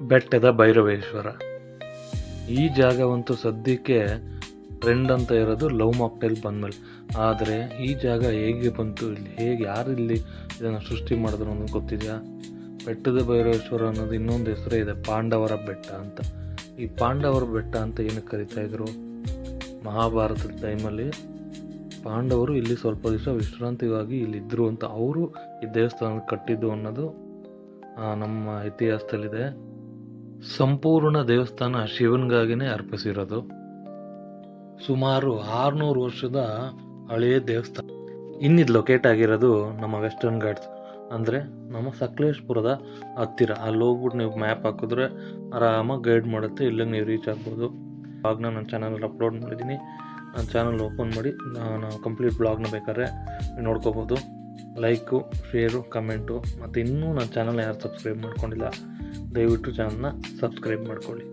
ಬೆಟ್ಟದ ಭೈರವೇಶ್ವರ. ಈ ಜಾಗವಂತೂ ಸದ್ಯಕ್ಕೆ ಟ್ರೆಂಡ್ ಅಂತ ಇರೋದು ಲವ್ ಮಾಕ್ಟೈಲ್ ಬಂದಮೇಲೆ. ಆದರೆ ಈ ಜಾಗ ಹೇಗೆ ಬಂತು, ಇಲ್ಲಿ ಹೇಗೆ ಯಾರು ಇಲ್ಲಿ ಇದನ್ನು ಸೃಷ್ಟಿ ಮಾಡಿದ್ರು ಅನ್ನೋದು ಗೊತ್ತಿದೆಯಾ? ಬೆಟ್ಟದ ಭೈರವೇಶ್ವರ ಅನ್ನೋದು ಇನ್ನೊಂದು ಹೆಸರೇ ಇದೆ, ಪಾಂಡವರ ಬೆಟ್ಟ ಅಂತ. ಈ ಪಾಂಡವರ ಬೆಟ್ಟ ಅಂತ ಏನಕ್ಕೆ ಕರಿತಾ ಇದ್ರು? ಮಹಾಭಾರತದ ಟೈಮಲ್ಲಿ ಪಾಂಡವರು ಇಲ್ಲಿ ಸ್ವಲ್ಪ ದಿವಸ ವಿಶ್ರಾಂತಿಗಾಗಿ ಇಲ್ಲಿದ್ದರು ಅಂತ, ಅವರು ಈ ದೇವಸ್ಥಾನ ಕಟ್ಟಿದ್ದು ಅನ್ನೋದು ನಮ್ಮ ಇತಿಹಾಸದಲ್ಲಿದೆ. ಸಂಪೂರ್ಣ ದೇವಸ್ಥಾನ ಶಿವನಿಗಾಗಿನೇ ಅರ್ಪಿಸಿರೋದು. ಸುಮಾರು 600 ವರ್ಷದ ಹಳೆಯ ದೇವಸ್ಥಾನ. ಇನ್ನಿದು ಲೊಕೇಟ್ ಆಗಿರೋದು ನಮ್ಮ ವೆಸ್ಟರ್ನ್ ಘಾಟ್ಸ್, ಅಂದರೆ ನಮ್ಮ ಸಕಲೇಶ್ಪುರದ ಹತ್ತಿರ. ಅಲ್ಲಿ ಹೋಗ್ಬಿಟ್ಟು ನೀವು ಮ್ಯಾಪ್ ಹಾಕಿದ್ರೆ ಆರಾಮಾಗಿ ಗೈಡ್ ಮಾಡುತ್ತೆ, ಇಲ್ಲಿಗೆ ನೀವು ರೀಚ್ ಆಗ್ಬೋದು. ಬ್ಲಾಗ್ನ ನನ್ನ ಚಾನಲಲ್ಲಿ ಅಪ್ಲೋಡ್ ಮಾಡಿದ್ದೀನಿ. ನನ್ನ ಚಾನಲ್ ಓಪನ್ ಮಾಡಿ ನಾನು ಕಂಪ್ಲೀಟ್ ಬ್ಲಾಗ್ನ ಬೇಕಾದ್ರೆ ನೋಡ್ಕೋಬೋದು. ಲೈಕು, ಶೇರು, ಕಮೆಂಟು, ಮತ್ತು ಇನ್ನೂ ನನ್ನ ಚಾನಲ್ನ ಯಾರು ಸಬ್ಸ್ಕ್ರೈಬ್ ಮಾಡ್ಕೊಂಡಿಲ್ಲ ದಯವಿಟ್ಟು ಚಾನಲ್ನ ಸಬ್ಸ್ಕ್ರೈಬ್ ಮಾಡ್ಕೊಳ್ಳಿ.